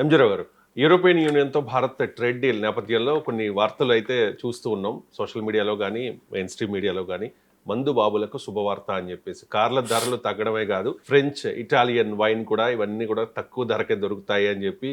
ఎంజీరావు గారు, European యూనియన్‌తో Bharat trade deal నేపథ్యంలో కొన్ని వార్తలు అయితే చూస్తూ ఉన్నాం. సోషల్ మీడియాలో గానీ, మెయిన్ స్ట్రీమ్ మీడియాలో గానీ, మందు బాబులకు శుభవార్త అని చెప్పేసి. కార్ల ధరలు తగ్గడమే కాదు, ఫ్రెంచ్, ఇటాలియన్ వైన్ కూడా ఇవన్నీ కూడా తక్కువ ధరకే దొరుకుతాయి అని చెప్పి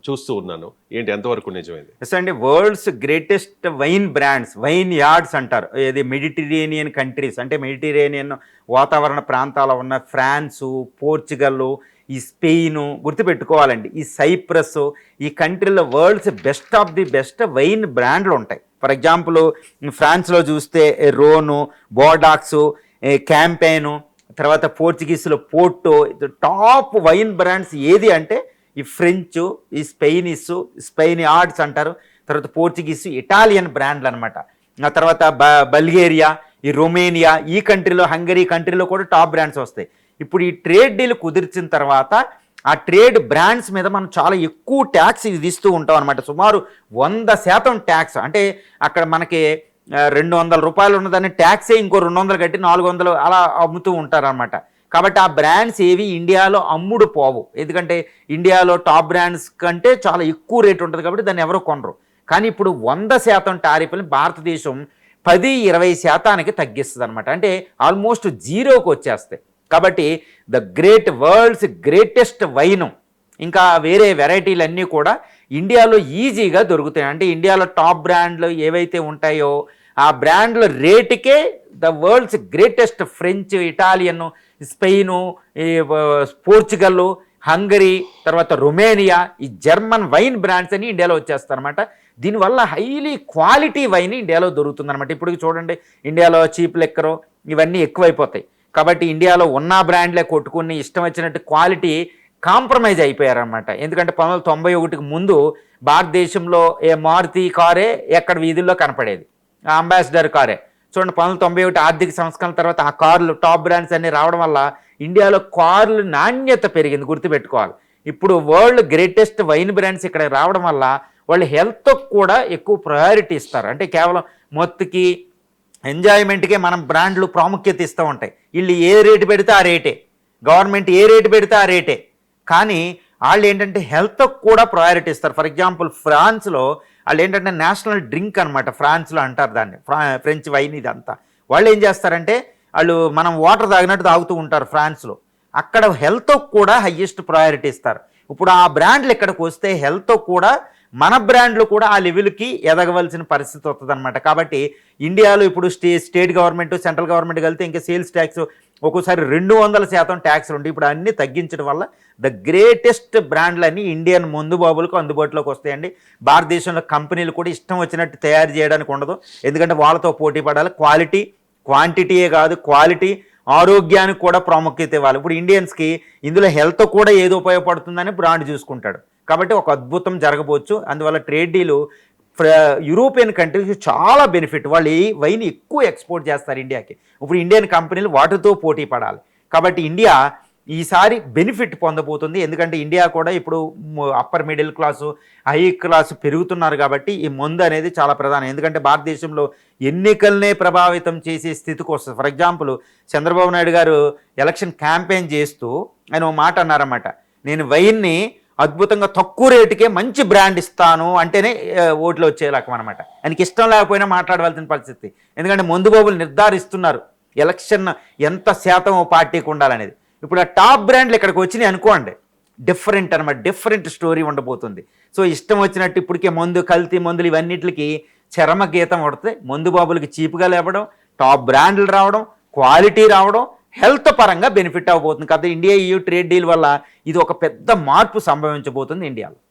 చూస్తూ ఉన్నాను. ఏంటి ఎంతవరకు నిజమైంది? ఎస్ అండి. World's greatest wine brands, wine yards అంటారు. ఇది మెడిటరేనియన్ కంట్రీస్ అంటే మెడిటరేనియన్ వాతావరణ ప్రాంతాల్లో ఉన్న ఫ్రాన్సు, పోర్చుగల్, ఈ స్పెయిన్ గుర్తుపెట్టుకోవాలండి. ఈ సైప్రస్, ఈ కంట్రీలో world's best of the best wine బ్రాండ్లు ఉంటాయి. ఫర్ ఎగ్జాంపుల్ ఫ్రాన్స్లో చూస్తే రోను, బోర్డాక్స్, క్యాంపెయిన్, తర్వాత పోర్చుగీస్లో పోర్టో. టాప్ వైన్ బ్రాండ్స్ ఏది అంటే ఈ ఫ్రెంచ్, ఈ స్పెయిన్ యార్డ్స్ అంటారు. తర్వాత పోర్చుగీస్, ఇటాలియన్ బ్రాండ్లు అనమాట. ఆ తర్వాత బల్గేరియా, ఈ రొమేనియా, ఈ కంట్రీలో, హంగరీ కంట్రీలో కూడా టాప్ బ్రాండ్స్ వస్తాయి. ఇప్పుడు ఈ ట్రేడ్ డీల్ కుదిర్చిన తర్వాత ఆ ట్రేడ్ బ్రాండ్స్ మీద మనం చాలా ఎక్కువ ట్యాక్స్ విధిస్తూ ఉంటాం అనమాట. సుమారు 100% ట్యాక్స్. అంటే అక్కడ మనకి 200 రూపాయలు ఉన్నదాన్ని ట్యాక్సే ఇంకో 200 కట్టి 400 అలా అమ్ముతూ ఉంటారనమాట. కాబట్టి ఆ బ్రాండ్స్ ఏవి ఇండియాలో అమ్ముడు పోవు. ఎందుకంటే ఇండియాలో టాప్ బ్రాండ్స్ కంటే చాలా ఎక్కువ రేట్ ఉంటుంది కాబట్టి దాన్ని ఎవరు కొనరు. కానీ ఇప్పుడు 100% టారిఫ్ని భారతదేశం 10-20% తగ్గిస్తుంది అనమాట. అంటే ఆల్మోస్ట్ జీరోకి వచ్చేస్తాయి. కాబట్టి వరల్డ్స్ గ్రేటెస్ట్ వైన్, ఇంకా వేరే వెరైటీలన్నీ కూడా ఇండియాలో ఈజీగా దొరుకుతాయి. అంటే ఇండియాలో టాప్ బ్రాండ్లు ఏవైతే ఉంటాయో ఆ బ్రాండ్ల రేటుకే world's greatest French, Italian, Spain, Portugal, Hungary, తర్వాత రొమేనియా, ఈ జర్మన్ వైన్ బ్రాండ్స్ అని ఇండియాలో వచ్చేస్తారనమాట. దీనివల్ల హైలీ క్వాలిటీ వైన్ ఇండియాలో దొరుకుతుందన్నమాట. ఇప్పుడు చూడండి, ఇండియాలో చీప్ లెక్కరు ఇవన్నీ ఎక్కువైపోతాయి. కాబట్టి ఇండియాలో ఉన్న బ్రాండ్లే కొట్టుకుని ఇష్టం వచ్చినట్టు క్వాలిటీ కాంప్రమైజ్ అయిపోయారనమాట. ఎందుకంటే 1991కి ముందు భారతదేశంలో మారుతి కారే ఎక్కడ వీధుల్లో కనపడేది, అంబాసిడర్ కారే. చూడండి, 1991 ఆర్థిక సంస్కరణ తర్వాత ఆ కార్లు, టాప్ బ్రాండ్స్ అన్నీ రావడం వల్ల ఇండియాలో కార్లు నాణ్యత పెరిగింది, గుర్తుపెట్టుకోవాలి. ఇప్పుడు వరల్డ్ గ్రేటెస్ట్ వైన్ బ్రాండ్స్ ఇక్కడ రావడం వల్ల వాళ్ళు హెల్త్కి కూడా ఎక్కువ ప్రయారిటీ ఇస్తారు. అంటే కేవలం మొత్తుకి, ఎంజాయ్మెంట్కే మనం బ్రాండ్లు ప్రాముఖ్యత ఇస్తూ ఉంటాయి. వీళ్ళు ఏ రేటు పెడితే ఆ రేటే, గవర్నమెంట్ ఏ రేటు పెడితే ఆ రేటే. కానీ వాళ్ళు ఏంటంటే హెల్త్కి కూడా ప్రయారిటీ ఇస్తారు. ఫర్ ఎగ్జాంపుల్ ఫ్రాన్స్లో వాళ్ళు ఏంటంటే నేషనల్ డ్రింక్ అనమాట, ఫ్రాన్స్లో అంటారు దాన్ని, ఫ్రెంచ్ వైన్ ఇదంతా. వాళ్ళు ఏం చేస్తారంటే వాళ్ళు మనం వాటర్ తాగినట్టు తాగుతూ ఉంటారు ఫ్రాన్స్లో. అక్కడ హెల్త్కి కూడా హయ్యెస్ట్ ప్రయారిటీ ఇస్తారు. ఇప్పుడు ఆ బ్రాండ్లు ఇక్కడికి వస్తే హెల్త్ కూడా మన బ్రాండ్లు కూడా ఆ లెవెల్కి ఎదగవలసిన పరిస్థితి వస్తుంది అనమాట. కాబట్టి ఇండియాలో ఇప్పుడు స్టేట్ గవర్నమెంట్, సెంట్రల్ గవర్నమెంట్ కలితే ఇంకా సేల్స్ ట్యాక్స్ ఒక్కోసారి 200% ట్యాక్స్లు ఉంటాయి. ఇప్పుడు అన్నీ తగ్గించడం వల్ల గ్రేటెస్ట్ బ్రాండ్లన్నీ ఇండియన్ మందు బాబులకు అందుబాటులోకి వస్తాయండి. భారతదేశంలో కంపెనీలు కూడా ఇష్టం వచ్చినట్టు తయారు చేయడానికి ఉండదు. ఎందుకంటే వాళ్ళతో పోటీ పడాలి. క్వాంటిటీయే కాదు, క్వాలిటీ, ఆరోగ్యానికి కూడా ప్రాముఖ్యత ఇవ్వాలి. ఇప్పుడు ఇండియన్స్కి ఇందులో హెల్త్ కూడా ఏది ఉపయోగపడుతుందని బ్రాండ్ చూసుకుంటాడు. కాబట్టి ఒక అద్భుతం జరగబోచ్చు. అందువల్ల ట్రేడ్ డీలు యూరోపియన్ కంట్రీస్కి చాలా బెనిఫిట్. వాళ్ళు ఈ వైన్ ఎక్కువ ఎక్స్పోర్ట్ చేస్తారు ఇండియాకి. ఇప్పుడు ఇండియన్ కంపెనీలు వాటితో పోటీ పడాలి. కాబట్టి ఇండియా ఈసారి బెనిఫిట్ పొందబోతుంది. ఎందుకంటే ఇండియా కూడా ఇప్పుడు upper middle class, high class పెరుగుతున్నారు. కాబట్టి ఈ మందు అనేది చాలా ప్రధానం. ఎందుకంటే భారతదేశంలో ఎన్నికలనే ప్రభావితం చేసే స్థితికి వస్తుంది. ఫర్ ఎగ్జాంపుల్ చంద్రబాబు నాయుడు గారు ఎలక్షన్ క్యాంపెయిన్ చేస్తూ ఆయన ఓ మాట అన్నారన్నమాట, నేను వైన్ని అద్భుతంగా తక్కువ రేటుకే మంచి బ్రాండ్ ఇస్తాను అంటేనే ఓట్లు వచ్చే రకం అనమాట. ఆయనకి ఇష్టం లేకపోయినా మాట్లాడవలసిన పరిస్థితి. ఎందుకంటే మందు బాబులు నిర్ధారిస్తున్నారు ఎలక్షన్ ఎంత శాతం పార్టీకి ఉండాలనేది. ఇప్పుడు ఆ టాప్ బ్రాండ్లు ఇక్కడికి వచ్చినాయి అనుకోండి, డిఫరెంట్ అనమాట, డిఫరెంట్ స్టోరీ ఉండబోతుంది. సో ఇష్టం వచ్చినట్టు ఇప్పటికే మందు, కల్తీ మందులు ఇవన్నిటికి చరమ గీతం పడుతుంది. మందు బాబులకి చీప్గా లేవడం, టాప్ బ్రాండ్లు రావడం, క్వాలిటీ రావడం, హెల్త్ పరంగా బెనిఫిట్ అవ్వబోతుంది కదా. ఇండియా EU ట్రేడ్ డీల్ వల్ల ఇది ఒక పెద్ద మార్పు సంభవించబోతుంది ఇండియాలో.